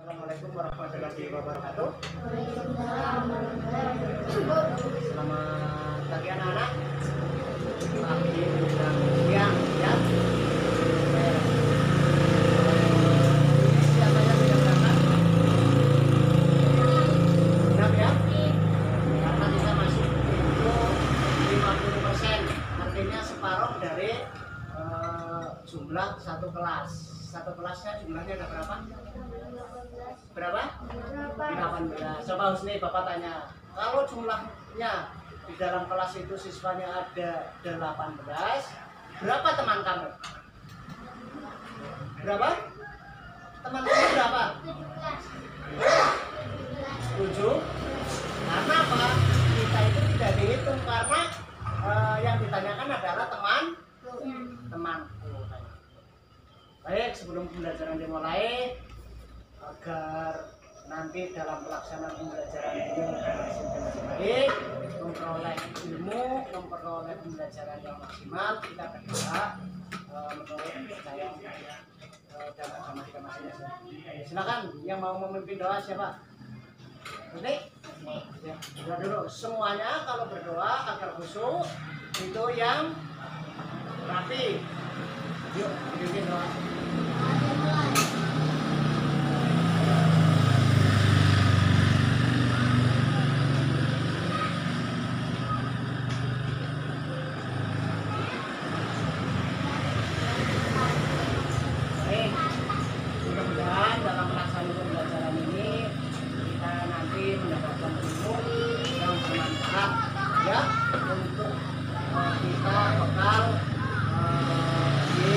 Assalamualaikum warahmatullahi wabarakatuh. Selamat pagi anak-anak. Pagi menjelang siang ya. Siapa yang sudah berangkat? Siap ya? Karena kita masih itu 50%, artinya separuh dari jumlah satu kelas. Satu kelasnya jumlahnya ada berapa? Berapa? 18. Coba Husni, Bapak tanya, kalau jumlahnya di dalam kelas itu siswanya ada 18, berapa teman kamu? Berapa? Teman kamu berapa? 7. Karena apa? Kita itu tidak dihitung karena yang ditanyakan adalah temanku. Baik, sebelum pembelajaran dimulai, agar nanti dalam pelaksanaan pembelajaran ini masing-masing baik, memperoleh ilmu, memperoleh pembelajaran yang maksimal, kita berdoa menurut saya dan agama kita masing-masing. Silakan yang mau memimpin doa siapa? Ini? Ya, doa dulu. Semuanya kalau berdoa agar khusyuk itu yang rapi. Yuk, bikin doa. Mudah-mudahan dalam pelaksanaan pembelajaran ini kita nanti mendapatkan ilmu yang bermanfaat ya untuk kita bekal di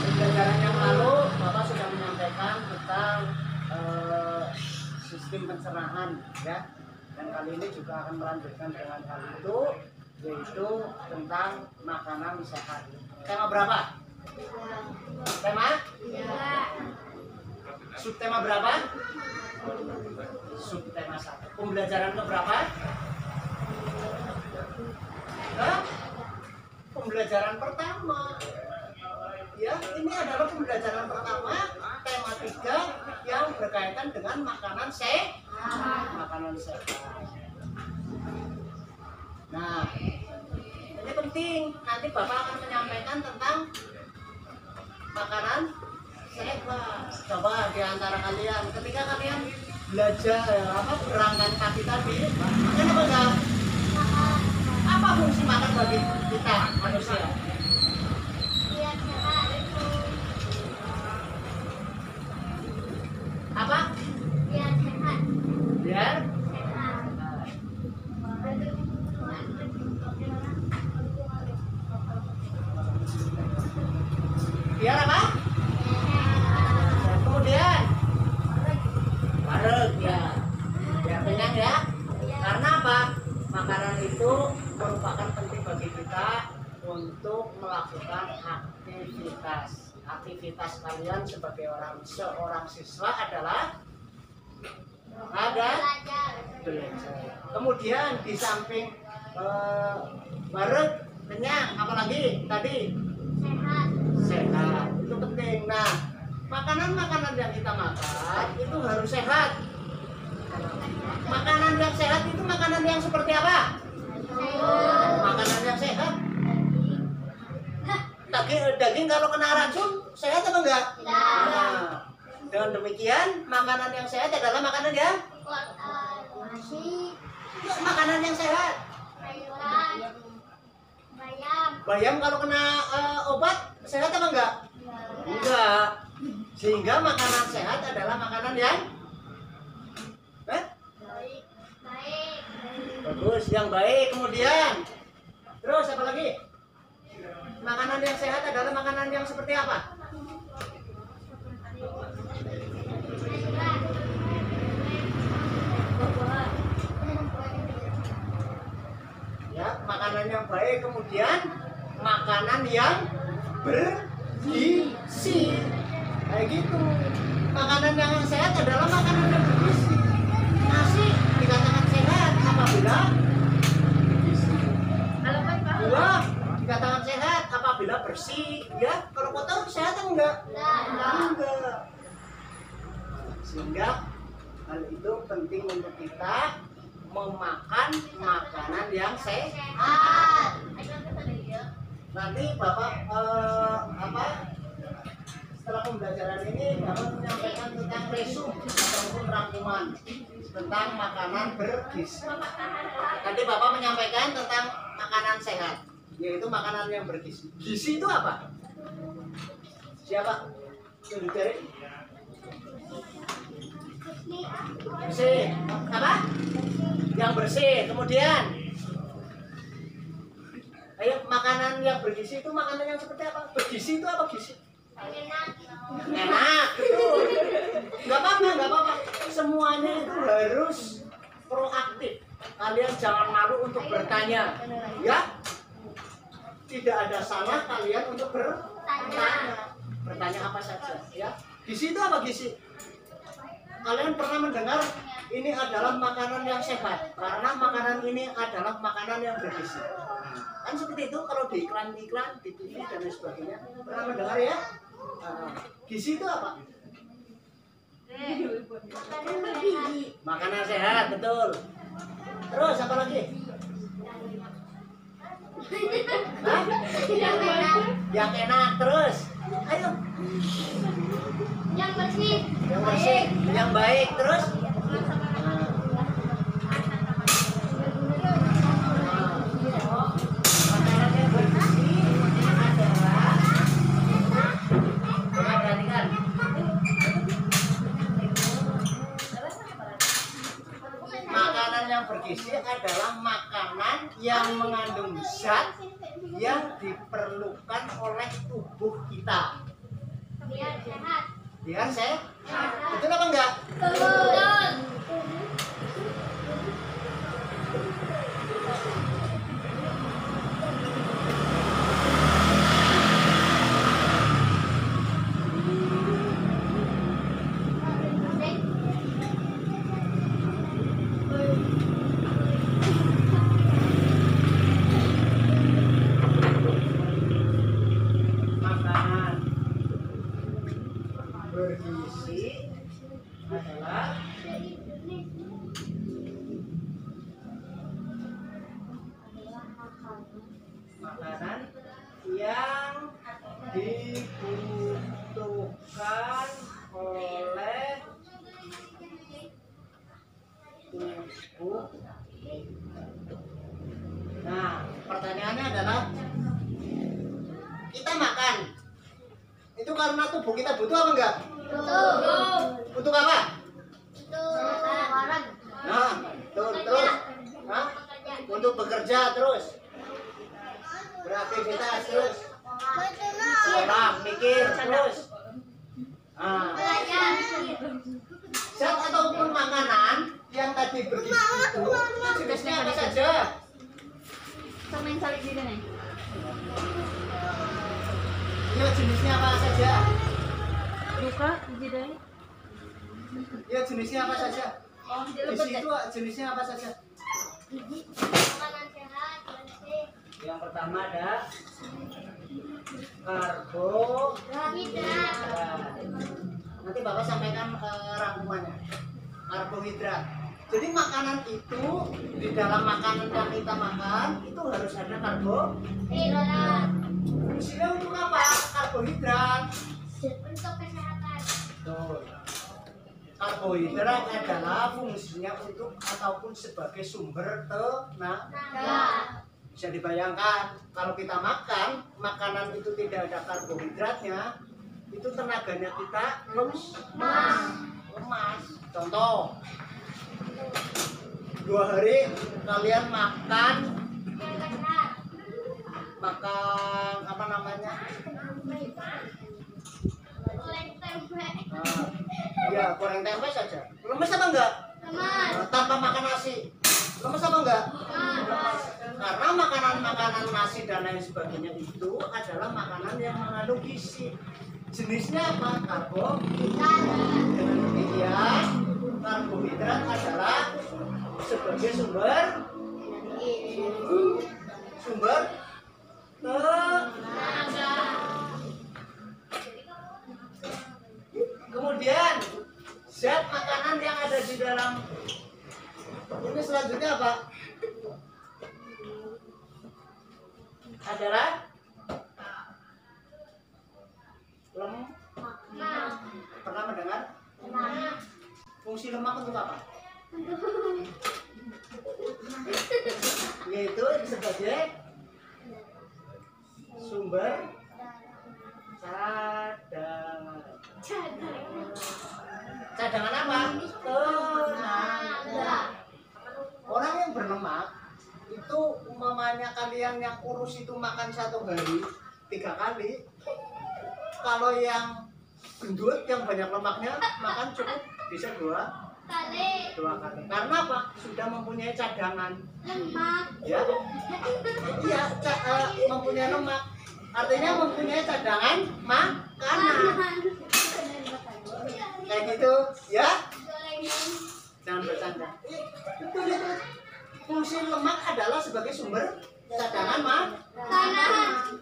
pembelajaran yang lalu. Bapak sudah menyampaikan tentang sistem pencernaan ya, dan kali ini juga akan melanjutkan dengan hal itu, yaitu tentang makanan sehat. Tema berapa? Tema? Subtema berapa? Subtema 1. Pembelajaran ke berapa? Pembelajaran pertama. Ya, ini adalah pembelajaran pertama tema 3 yang berkaitan dengan makanan sehat. Makanan sehat. Nah, ini penting. Nanti Bapak akan menyampaikan tentang makanan sehat. Coba di antara kalian, ketika kalian belajar berangkat kaki tadi, makan apa enggak? Apa fungsi makan bagi kita manusia? Apa? Biar sehat. Biar biar apa? Kemudian wareg ya, biar kenyang ya. Karena apa? Makanan itu merupakan penting bagi kita untuk melakukan aktivitas kalian sebagai seorang siswa adalah belajar. Kemudian di samping wareg kenyang, apalagi tadi sehat, itu penting. Nah, makanan-makanan yang kita makan itu harus sehat. Makanan yang sehat itu makanan yang seperti apa? Makanan yang sehat. Daging kalau kena racun sehat atau enggak? Nah, dengan demikian makanan yang sehat adalah makanan yang makanan yang sehat. Bayam kalau kena obat sehat apa enggak? Enggak. Sehingga makanan sehat adalah makanan yang bagus, yang baik. Kemudian terus apa lagi? Makanan yang sehat adalah makanan yang seperti apa? Ya, makanan yang baik. Kemudian makanan yang bergizi. Kayak gitu. Makanan yang sehat adalah makanan yang bergizi. Nasi dikatakan sehat apabila bergizi. Gula dikatakan sehat apabila apabila bersih, ya. Kalau kotor sehat enggak? Enggak. Sehingga hal itu penting untuk kita memakan makanan yang sehat. Nanti Bapak setelah pembelajaran ini Bapak menyampaikan tentang resum ataupun rangkuman tentang makanan bergizi. Nanti Bapak menyampaikan tentang makanan sehat, yaitu makanan yang bergizi. Gizi itu apa? Siapa? Tunjuk jari. Bersih. Apa? Yang bersih. Kemudian, ayo, makanan yang bergizi itu makanan yang seperti apa? Bergizi itu apa gizi? Enak, betul. Nggak apa-apa. Semuanya itu harus proaktif. Kalian jangan malu untuk bertanya, ya. Tidak ada salah kalian untuk bertanya. Bertanya apa saja, ya. Gizi itu apa gizi? Kalian pernah mendengar ini adalah makanan yang sehat karena makanan ini adalah makanan yang bergizi. Kan seperti itu kalau di iklan-iklan, di TV dan lain sebagainya. Pernah mendengar ya? Gizi itu apa? Makanan sehat, betul. Terus apa lagi? Hah? Yang enak terus. Ayo. Yang bersih. Yang bersih, yang baik terus. Makanan yang bergizi adalah makanan yang bergizi adalah makanan yang mengandung zat yang diperlukan oleh tubuh kita Biar sehat. biar sehat. Betul apa enggak? Betul. Makanan bergizi adalah makanan yang dibutuhkan oleh tubuh. Nah, pertanyaannya adalah kita makan itu karena tubuh kita butuh apa enggak? Betul. Butuh apa? Betul. Nah, terus, hah? Untuk bekerja terus, beraktivitas terus, sekolah, mikir terus. Nah, zat ataupun makanan yang tadi bergizi itu jenisnya apa saja? Sama yang salib di sini. Ya, jenisnya apa saja? Buka di sini. Ya, jenisnya apa saja? Oh, di Gizi itu jenisnya apa saja? makanan sehat, bersih. Yang pertama ada karbohidrat. Nanti Bapak sampaikan rangkumannya. Karbohidrat. Jadi makanan itu di dalam makanan yang kita makan itu harus ada karbohidrat. Fungsinya untuk apa? Karbohidrat. Untuk kesehatan. Betul. Karbohidrat adalah fungsinya untuk ataupun sebagai sumber tenaga. Bisa dibayangkan kalau kita makan makanan itu tidak ada karbohidratnya, itu tenaganya kita lemas. Contoh, 2 hari kalian makan apa namanya? Ya, goreng tempe saja. Lemes apa enggak? Tanpa makan nasi. Lemes apa enggak? Lemes. Karena makanan-makanan nasi dan lain sebagainya itu adalah makanan yang mengandung gizi. Jenisnya apa? Karbohidrat. Dengan demikian, karbohidrat adalah sebagai sumber tenaga. ada di dalam ini selanjutnya apa? Adalah lemak. Pernah mendengar? Fungsi lemak untuk apa? Yaitu sebagai sumber cadangan. Cadangan apa? Tenaga. Orang yang berlemak itu umpamanya kalian yang kurus itu makan satu hari 3 kali. Kalau yang gendut yang banyak lemaknya makan cukup bisa 2 kali. Karena apa? Sudah mempunyai cadangan Lemak. ya. Iya, mempunyai lemak. Artinya mempunyai cadangan makanan. Kayak gitu ya. Jangan bercanda. Betul itu. Fungsi lemak adalah sebagai sumber cadangan makanan.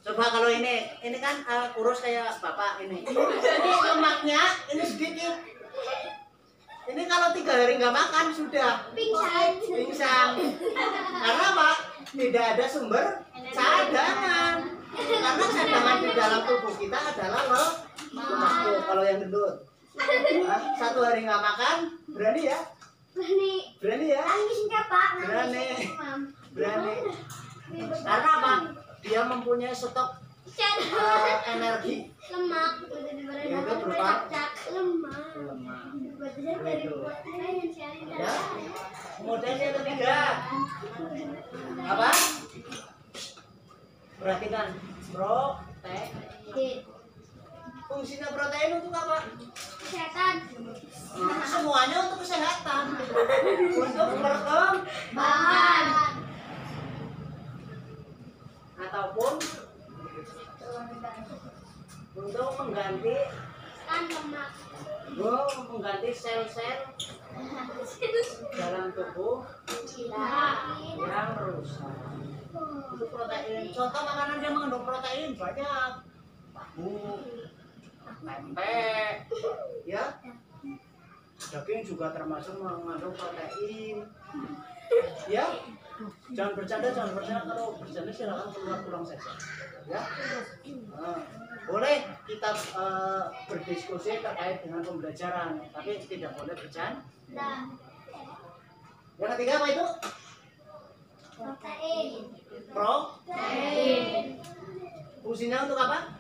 Coba kalau ini kan kurus kayak bapak ini. Ini lemaknya ini sedikit. Ini kalau 3 hari nggak makan sudah pingsan. Karena apa? Tidak ada sumber cadangan. Karena cadangan di dalam tubuh kita adalah lemak. Kalau yang gendut, 1 hari nggak makan, berani ya? Berani ya? Berani. Karena apa? Dia mempunyai stok energi. Lemak. Itu berupa lemak. Ya. Kemudian yang ketiga apa? Perhatikan protein. Fungsinya protein untuk apa? Kesehatan. Semuanya untuk kesehatan. Untuk perkembangan ataupun untuk mengganti mengganti sel-sel dalam tubuh yang rusak. Itu protein. Contoh makanan yang mengandung protein banyak. Tahu, tempe, ya. Daging juga termasuk mengandung protein. Ya. Jangan bercanda. Kalau bercanda silakan pulang saja. Ya. Boleh kita berdiskusi terkait dengan pembelajaran, tapi tidak boleh bercanda. Yang ketiga apa itu? Protein. Fungsinya untuk apa?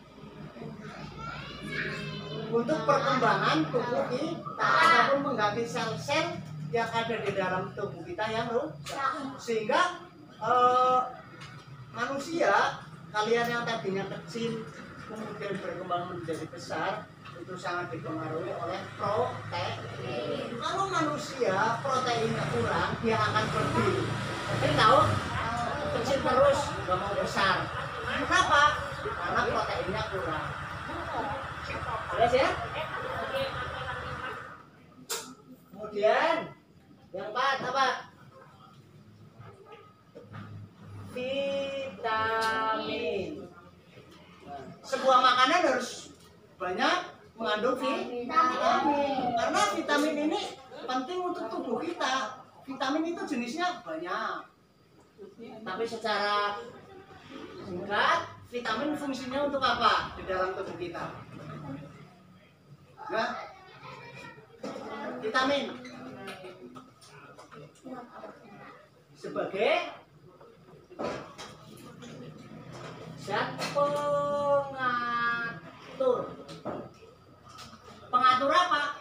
Untuk perkembangan tubuh kita ataupun mengganti sel-sel yang ada di dalam tubuh kita yang rusak. Sehingga manusia, kalian yang tadinya kecil kemudian berkembang menjadi besar, itu sangat dipengaruhi oleh protein. Kalau manusia proteinnya kurang, dia akan pergi. Tapi tahu, kecil terus, nggak mau besar. Kenapa? Karena proteinnya kurang. Jelas ya? Kemudian yang 4 apa? Vitamin. Sebuah makanan harus banyak mengandung vitamin. Karena vitamin ini penting untuk tubuh kita. Vitamin itu jenisnya banyak. Tapi secara singkat, vitamin fungsinya untuk apa di dalam tubuh kita? Nah, vitamin sebagai zat pengatur. Pengatur apa?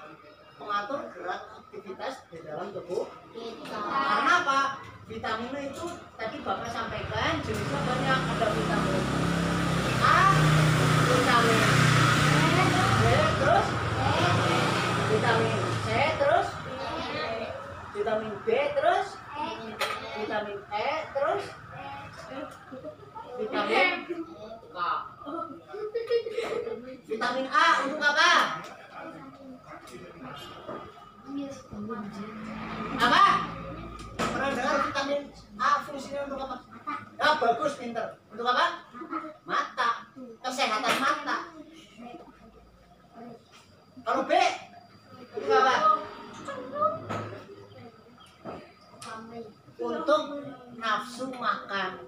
Pengatur gerak aktivitas di dalam tubuh kita. Karena apa? Vitamin itu tadi Bapak sampaikan jenisnya banyak. Ada vitamin A, vitamin B, terus vitamin C, terus vitamin B, terus vitamin E, terus vitamin K. Vitamin A untuk apa? Apa? Pernah dengar vitamin A fungsinya untuk apa? Ah, bagus, pinter. Untuk apa? Mata. Kesehatan mata. Kalau B, untuk nafsu makan.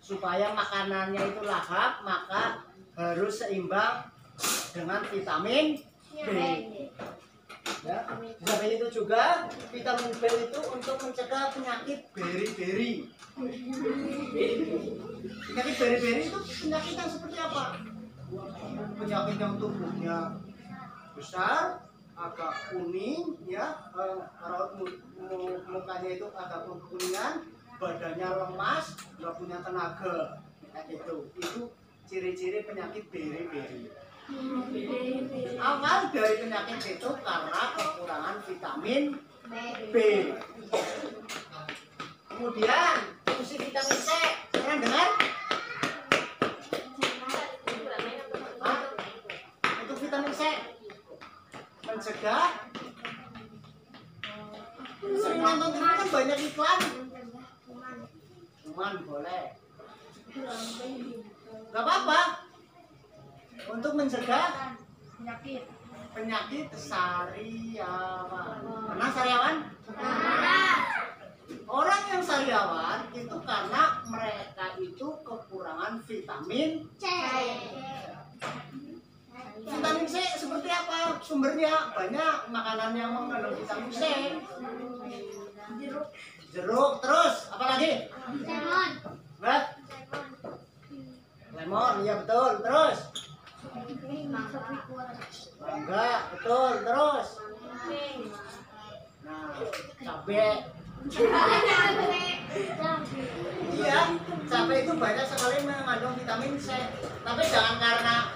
Supaya makanannya itu lahap, maka harus seimbang dengan vitamin B. Ya, sampai itu juga vitamin B itu untuk mencegah penyakit beri-beri. Penyakit beri-beri itu penyakit yang seperti apa? Penyakit yang tubuhnya besar, agak kuning, ya, raut mukanya itu agak kuningan, badannya lemas, nggak punya tenaga, kayak itu ciri-ciri penyakit beri-beri. Awal dari penyakit itu karena kekurangan vitamin B. Kemudian fungsi vitamin C, pernah dengar? Hah? Untuk vitamin C mencegah, sering nonton TV kan banyak iklan. Cuman boleh, nggak apa-apa. Untuk mencegah penyakit sariawan. Pernah sariawan? Orang yang sariawan itu karena mereka itu kekurangan vitamin C. Vitamin C seperti apa sumbernya? Banyak makanan yang mengandung vitamin C. Jeruk, terus apa lagi? Lemon. Lemon, ya betul. Terus? Enggak, betul. Terus? Nah, cabai. Iya, cabai itu banyak sekali mengandung vitamin C. Tapi jangan karena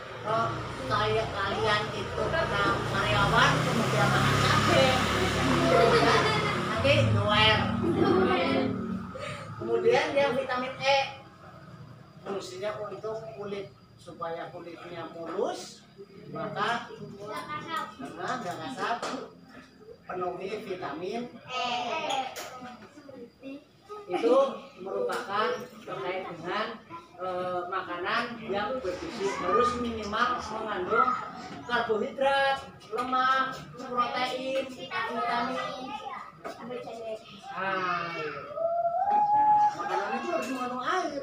kalian itu kena karyawan kemudian makan cabai. Nanti noel. Kemudian yang vitamin E fungsinya untuk kulit, supaya kulitnya mulus, maka nggak kasar, penuhi vitamin E. Itu merupakan terkait dengan makanan yang bergizi, harus minimal mengandung karbohidrat, lemak, protein, vitamin. Makanan itu harus mengandung air.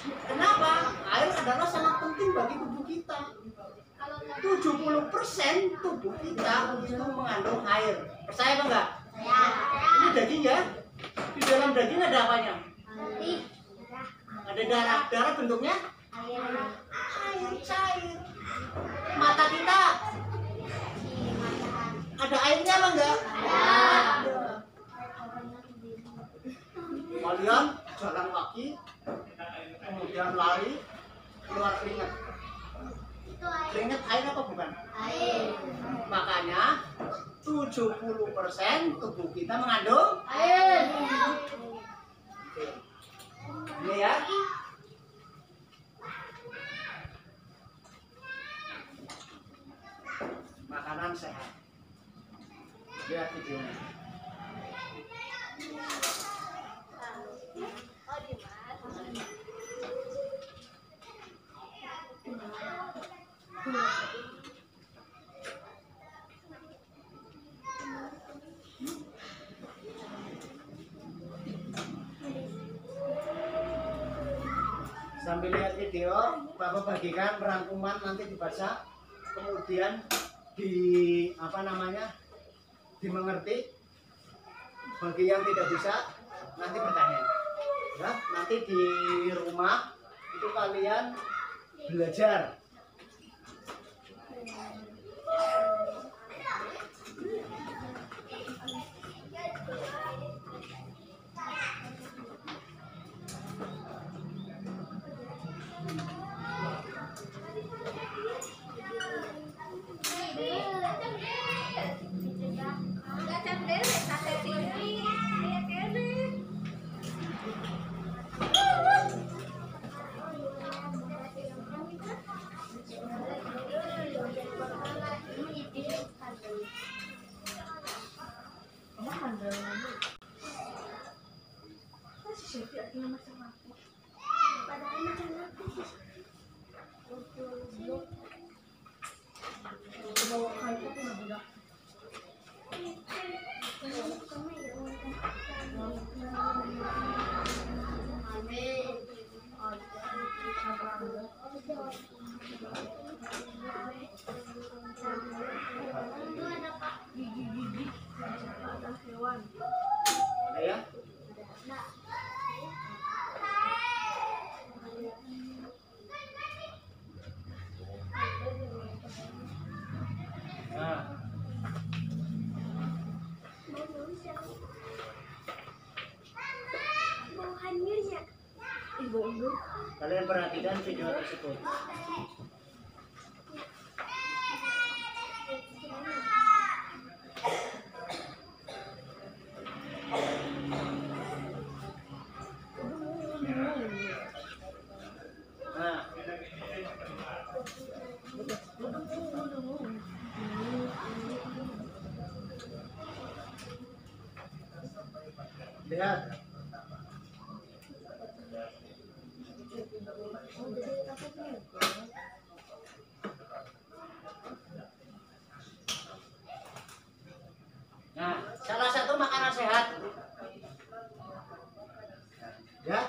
Kenapa? Air adalah sangat penting bagi tubuh kita. 70% tubuh kita itu mengandung air. Percaya apa enggak? Ini daging ya. Di dalam daging ada apanya? Ada darah. Darah bentuknya? Air cair. Mata kita ada airnya apa enggak? Ada. Kalian jalan kaki, kemudian lari, keluar keringat. Keringat air apa bukan? Air. Makanya 70% tubuh kita mengandung Air. ini ya. Makanan sehat. Lihat videonya. Sambil lihat video, Bapak bagikan rangkuman nanti dibaca, kemudian dimengerti. Bagi yang tidak bisa nanti bertanya. Ya, nanti di rumah itu kalian belajar. Kalian perhatikan video tersebut. Nah, lihat. Nah, salah satu makanan sehat. Ya.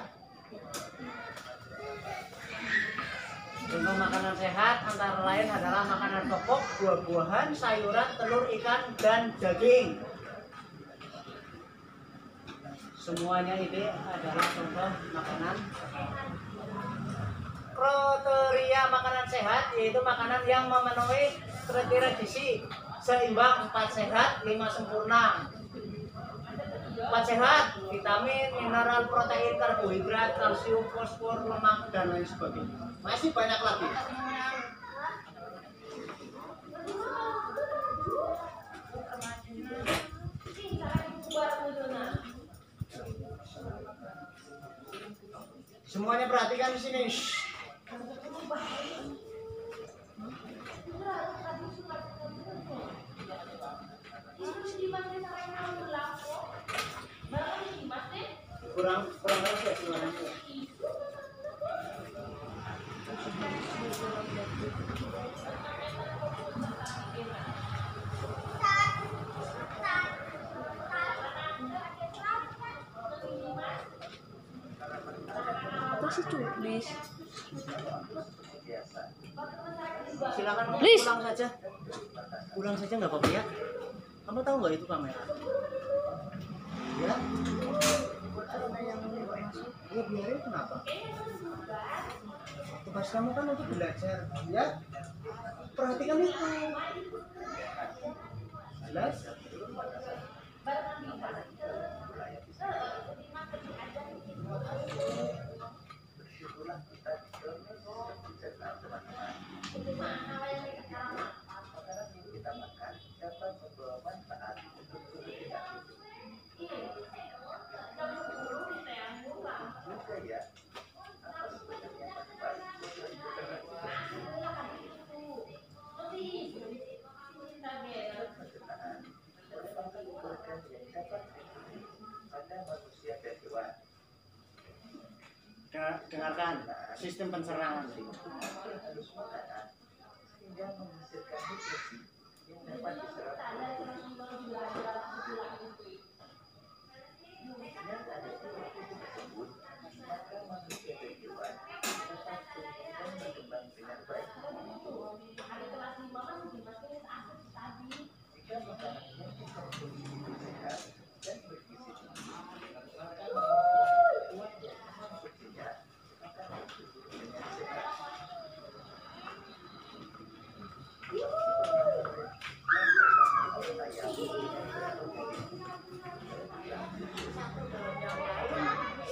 Contoh makanan sehat antara lain adalah makanan pokok, buah-buahan, sayuran, telur, ikan, dan daging. Semuanya ini adalah contoh makanan. Kriteria makanan sehat yaitu makanan yang memenuhi kriteria gizi seimbang, 4 sehat, 5 sempurna. 4 sehat, vitamin, mineral, protein, karbohidrat, kalsium, fosfor, lemak, dan lain sebagainya. Masih banyak lagi. Semuanya perhatikan di sini. Kurang keras ya suaranya. Apa sih cubis? Silakan pulang saja nggak apa-apa ya. Kamu tahu nggak itu kamera? Ya. Ya biarin, kenapa? Tugas kamu kan untuk belajar, ya. Perhatikan itu. Jelas? Dengarkan sistem pencernaan.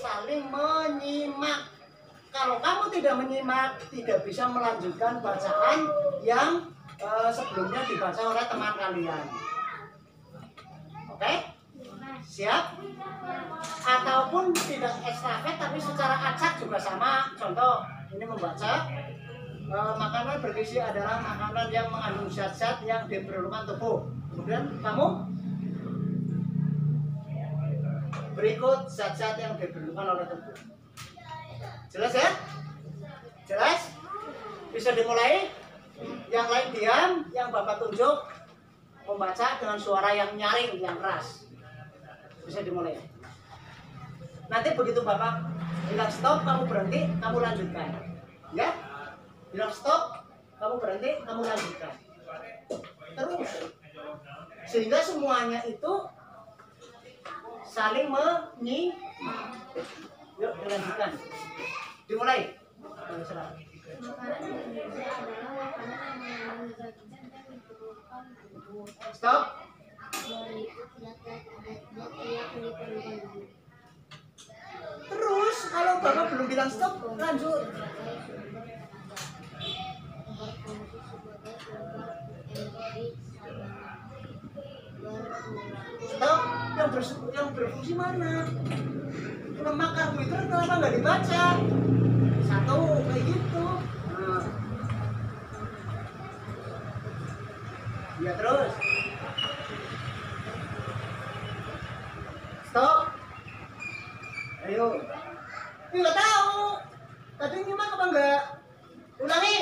Saling menyimak. Kalau kamu tidak menyimak, tidak bisa melanjutkan bacaan yang sebelumnya dibaca oleh teman kalian. Oke? Siap? Ataupun tidak estafet tapi secara acak juga sama. Contoh, ini membaca makanan bergizi adalah makanan yang mengandung zat-zat yang diperlukan tubuh. Kemudian kamu berikut zat-zat yang diperlukan oleh tubuh. Jelas ya? Jelas? Bisa dimulai? Yang lain diam, yang Bapak tunjuk membaca dengan suara yang nyaring, yang keras. Bisa dimulai. Nanti begitu Bapak bilang stop, kamu berhenti, kamu lanjutkan. Ya? Bilang stop, kamu berhenti, kamu lanjutkan. Terus. Sehingga semuanya itu saling menyimak. Yuk, dilanjutkan. Dimulai. Silakan. Stop. Terus kalau Bapak belum bilang stop, lanjut. yang berfungsi mana? Lemak karbohidrat kenapa nggak dibaca? Satu kayak gitu. Nah. Ya terus. Stop. Ayo. Nggak tahu. Tadi nyimak apa enggak? Ulangi.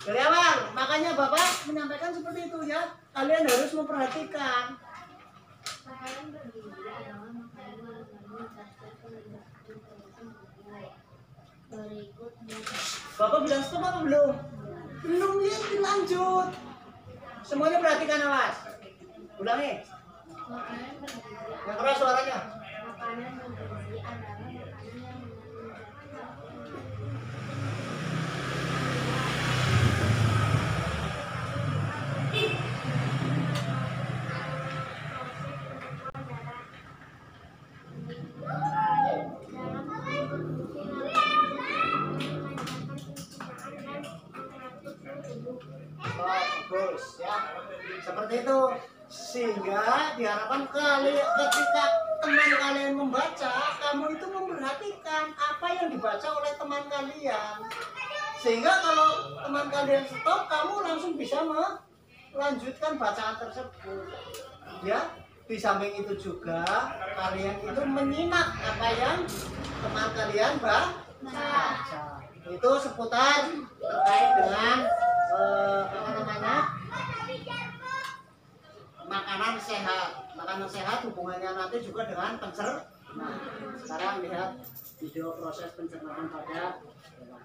Dari awal. Makanya Bapak menyampaikan seperti itu ya. Kalian harus memperhatikan. Makanan bergizi adalah makanan yang mengandung berikutnya. Bapak bilang stop apa belum? Belum ya, dilanjut. Semuanya perhatikan awas. Ulangi. Makanan bergizi Yang keras suaranya. makanan bergizi adalah makanan yang mengandung Bagus ya. Seperti itu. Sehingga diharapkan ketika teman kalian membaca, kamu itu memperhatikan apa yang dibaca oleh teman kalian. Sehingga kalau teman kalian stop, kamu langsung bisa melanjutkan bacaan tersebut. Ya, di samping itu juga kalian itu menyimak apa yang teman kalian baca. Itu seputar terkait dengan apa namanya? Makanan sehat. Makanan sehat hubungannya nanti juga dengan pencernaan. Nah, sekarang lihat video proses pencernaan pada hewan.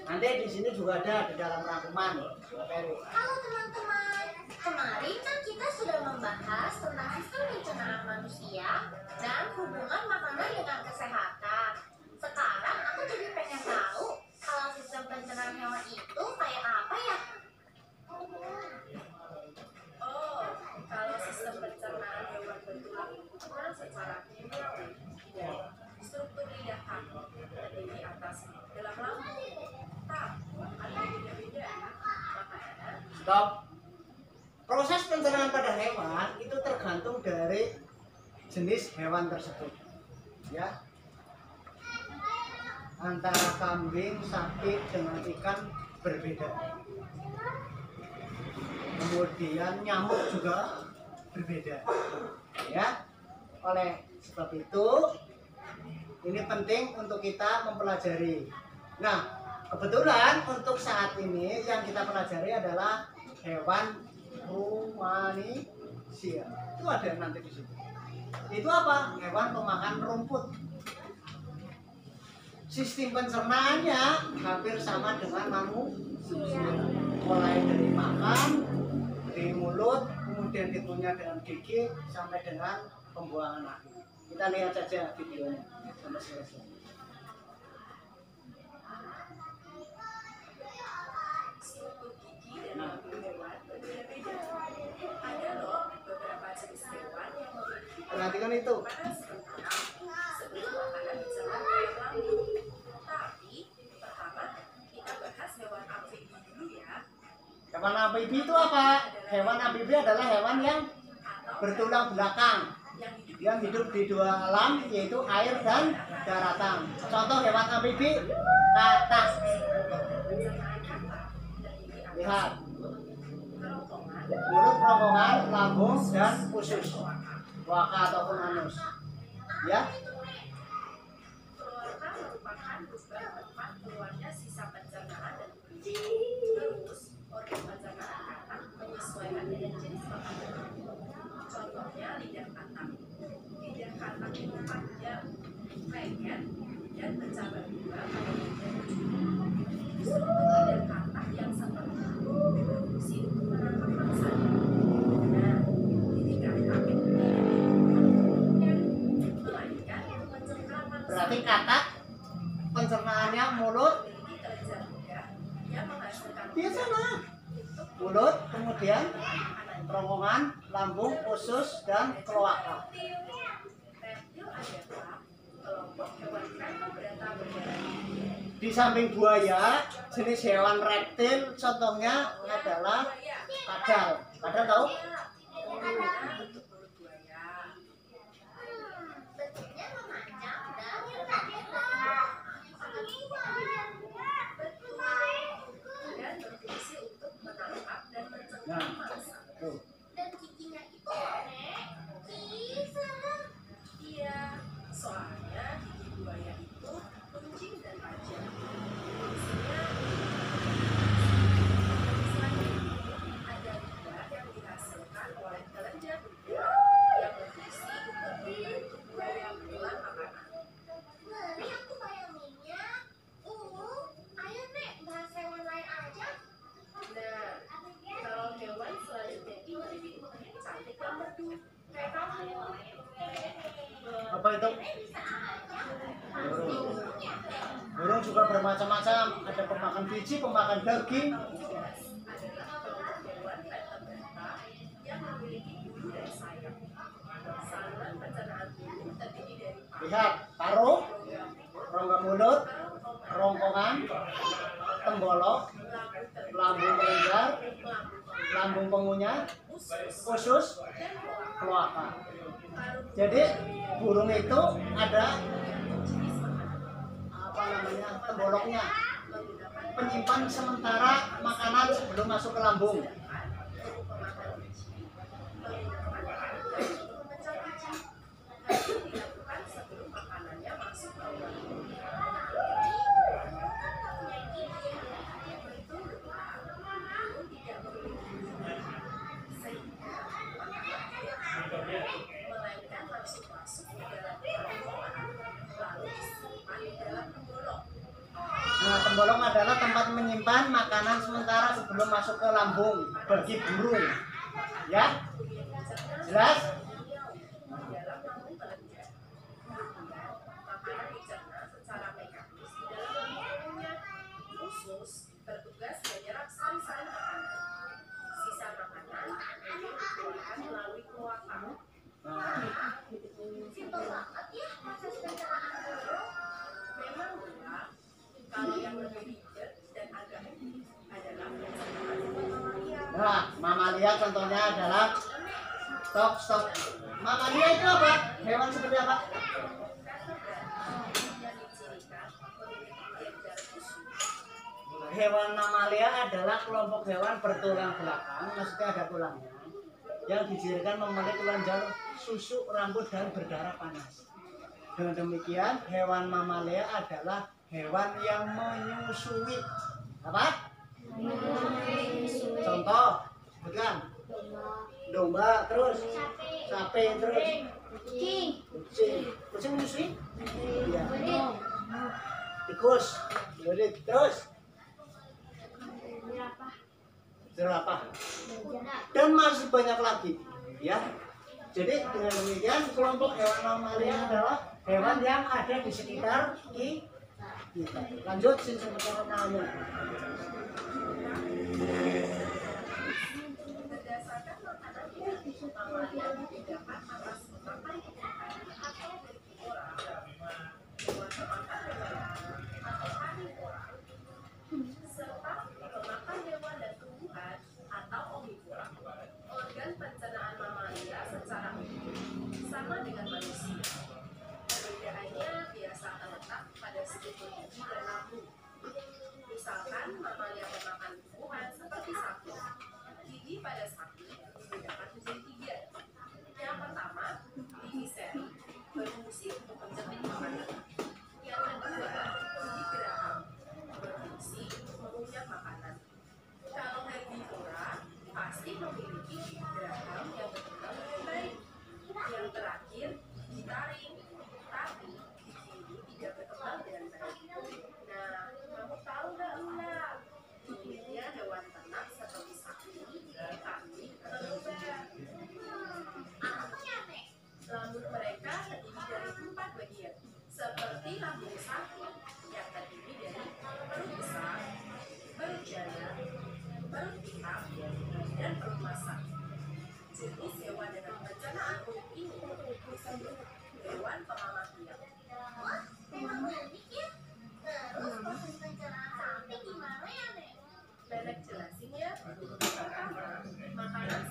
Nanti di sini juga ada di dalam rangkuman materi. Halo teman-teman, kemarin kan kita sudah membahas tentang sistem pencernaan manusia dan hubungan makanan dengan kesehatan. Sekarang aku jadi pengen tahu kalau sistem pencernaan hewan itu kayak apa ya? Oh, kalau sistem pencernaan hewan bertulang itu kan secara kimiawi. Struktur lidah kaki terdiri atas dalam lambung, tapi ada beda-beda. Makanya Stop. Proses pencernaan pada hewan itu tergantung dari jenis hewan tersebut. Ya. Antara kambing, sapi dengan ikan berbeda. Kemudian nyamuk juga berbeda. Ya. Oleh sebab itu ini penting untuk kita mempelajari. Nah, kebetulan untuk saat ini yang kita pelajari adalah hewan rumanisia. Itu ada nanti di situ. Itu apa? Hewan pemakan rumput. Sistem pencernaannya hampir sama dengan manusia. Mulai dari makan, di mulut, kemudian dikunyah dengan gigi, sampai dengan pembuangan akhir. Kita lihat saja videonya sampai selesai. struktur gigi dan lambung hewan berbeda-beda. Ada loh beberapa jenis hewan yang memiliki Perhatikan itu. makanan sempurna sebelum makanan dicerna ke dalam lambung. Tapi pertama kita bahas hewan amfibi dulu ya. Hewan amfibi itu apa? Hewan amfibi adalah hewan yang Atau bertulang belakang, yang hidup yang hidup di dua alam, yaitu air dan daratan. Contoh hewan amfibi, katak. pencernaan kata terdiri atas Lihat, kerongkongan, mulut, kerongkongan, lambung, dan usus, waka ataupun anus. Ya, kloaka merupakan lubang tempat keluarnya sisa pencernaan dan urin. Terus organ pencernaan katak menyesuaikan dengan jenis makanan. Contohnya lidah katak. Lidah katak itu panjang, lengket, dan mencapai dua pada bagian ujung. Struktur lidah katak yang seperti itu berfungsi untuk menangkap mangsa. Nah, titik katak tidak melainkan untuk mencerna mangsa. berarti katak pencernaannya mulut, Memiliki kelenjar muda yang menghasilkan dia sama. Mulut, kemudian kerongkongan, lambung, usus, dan kloaka. reptil adalah kelompok hewan vertebrata berdarah tinggi. Di samping buaya, jenis hewan reptil contohnya adalah kadal. Kadang tahu? Umumnya untuk mulut buaya. Bentuknya memanjang dan lebar. Betul. Dan berfungsi untuk menangkap dan mencegah Nah, mangsa. tuh. Dan giginya itu Nek, serem. Iya, soalnya gigi buaya itu runcing dan tajam. Fungsinya selain itu, ada lidah yang dihasilkan oleh kelenjar lidah yang berfungsi untuk membantu buaya menelan makanan. Ngeri aku bayanginnya. Ayo Nek, bahas hewan lain aja. Nah, kalau hewan selanjutnya ini cantik dan merdu kayak kamu. Apa itu? Bisa aja. Burung. Burung juga bermacam-macam. Ada pemakan biji, pemakan daging. Adalah kelompok hewan vertebrata yang memiliki bulu dan sayap. Saluran pencernaan bulu terdiri dari Lihat, paruh, rongga mulut, kerongkongan, rongkongan, tembolok, lambung kelenjar, lambung pengunyah, usus, dan kloaka. Jadi burung itu ada apa namanya temboloknya, penyimpan sementara makanan sebelum masuk ke lambung. dilakukan sebelum makanannya masuk ke lambung. Melainkan langsung masuk ke dalam kerongkongan, lalu disimpan di dalam tembolok. Nah, tembolok adalah tempat menyimpan makanan sementara sebelum masuk ke lambung bagi burung. Ya, jelas? Di dalam lambung kelenjar. Kemudian, makanan dicerna secara mekanis di dalam lambungnya. Usus bertugas menyerap sari-sari makanan. Sisa makanan dikeluarkan melalui kloaka. Nah, Simpel banget ya proses pencernaan burung. Memang benar, kalau yang lebih ribet dan agak unik adalah pencernaan hewan mamalia. nah, mamalia contohnya adalah stok. Mamalia itu apa? Hewan seperti apa? Yang dicirikan memiliki kelenjar khusus. Hewan mamalia adalah kelompok hewan bertulang belakang, maksudnya ada tulangnya, yang dijadikan memiliki kelenjar susu, rambut, dan berdarah panas. Dengan demikian, hewan mamalia adalah hewan yang menyusui. Apa? Contoh, bukan? Domba, terus sapi, terus Kucing. kucing. Kucing menyusui? Iya. Tikus, berit, terus jerapah, dan masih banyak lagi, ya. Jadi dengan demikian kelompok hewan mamalia adalah hewan yang ada di sekitar kita. Lanjut sih sebenarnya. Berdasarkan makanannya, mamalia dibedakan atas memakan ikan atau herbivora, hewan pemakan hewan atau karnivora, serta pemakan hewan dan tumbuhan atau omnivora. Organ pencernaan mamalia secara umum sama dengan manusia. Perbedaannya biasa terletak pada struktur gigi dan lambung. Misalkan mamalia memakan tumbuhan seperti sapi. Gigi pada sapi dibedakan menjadi 3. Yang pertama, gigi seri berfungsi untuk menjepit makanan. Yang kedua, gigi geraham berfungsi untuk mengunyah makanan. Kalau herbivora pasti memiliki gigi geraham yang berkembang dengan baik. Yang terakhir, gigi taring. Tapi gigi ini tidak berkembang dengan baik. Nah, kamu tahu nggak ular? Uniknya hewan ternak seperti sapi, kambing, atau domba. Apa ya Nek? Rambut mereka terdiri dari 4 bagian, seperti lambung sapi yang terdiri dari perut besar, perut jaya, perut hitam, dan perut masak. Jenis hewan dengan pencernaan unik ini disebut hewan pemamak biak. Wah, memang unik ya. Terus proses pencernaan sapi gimana ya Nek? Nenek jelasin ya. Pertama, makanan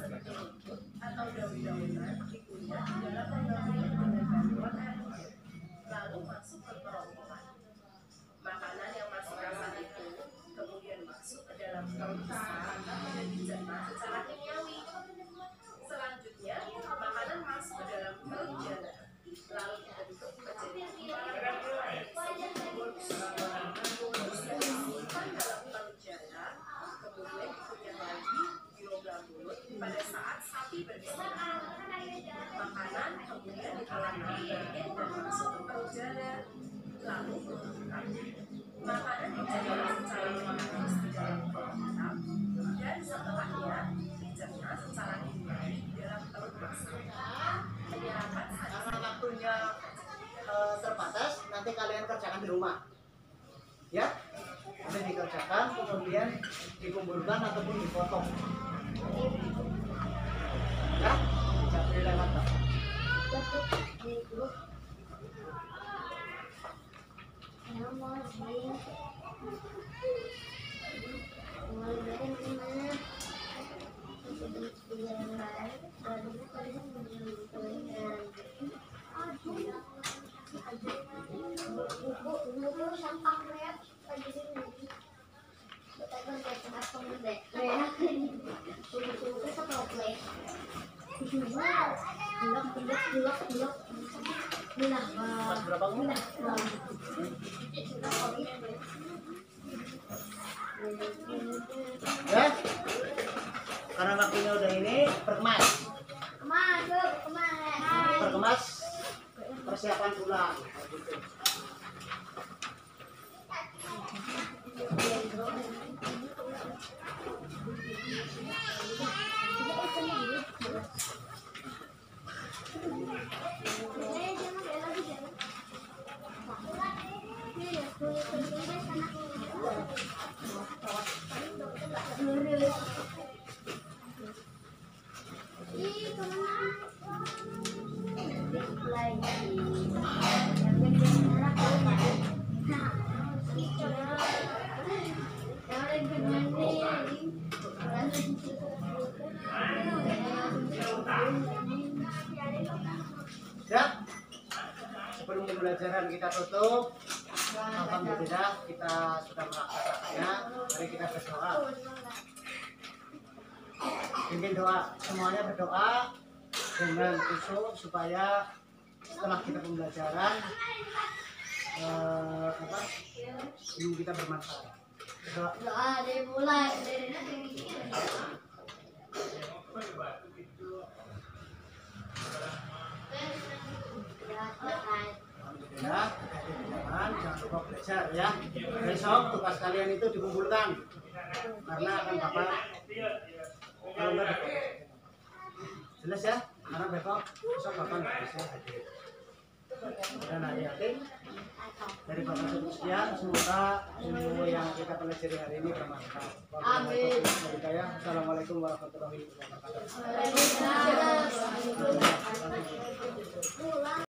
masuk ke kerongkongan. Makanan yang masih kasar itu kemudian masuk ke dalam perut besar dan dicerna secara kimiawi. Selanjutnya, makanan masuk ke dalam perut jala, lalu dibentuk menjadi gumpalan disimpan dalam perut jala, kemudian dikunyah lagi di lubang mulut pada saat sapi beristirahat. Makanan kemudian ditelan dingin dan masuk ke perut jala, lalu melumpuhkan. Makanan dicerna secara mekanis di dalam perut hitam, dan setelahnya dicerna secara kimiawi di dalam perut basah. Penyerapan Karena waktunya terbatas, nanti kalian kerjakan di rumah. Ya, nanti dikerjakan, kemudian dikumpulkan ataupun dipotong. Ya, jangan dilewatkan. Mas berapa umur? Ya, karena waktunya udah ini berkemas. Berkemas persiapan pulang. Gitu. Ya, sebelum pembelajaran kita tutup, alhamdulillah kita sudah melaksanakannya. Mari kita berdoa. Pimpin doa, semuanya berdoa dengan khusyuk supaya setelah kita pembelajaran ilmu kita bermanfaat. Berdoa. Dimulai. Alhamdulillah, jangan lupa belajar ya. Besok tugas kalian itu dikumpulkan karena akan Bapak kalau enggak jelas ya, karena besok Bapak nggak bisa hadir. Dan adik-adik dari Bapak sekian, semoga ilmu yang kita pelajari hari ini bermanfaat. Amin. Assalamualaikum warahmatullahi wabarakatuh. Waalaikumsalam.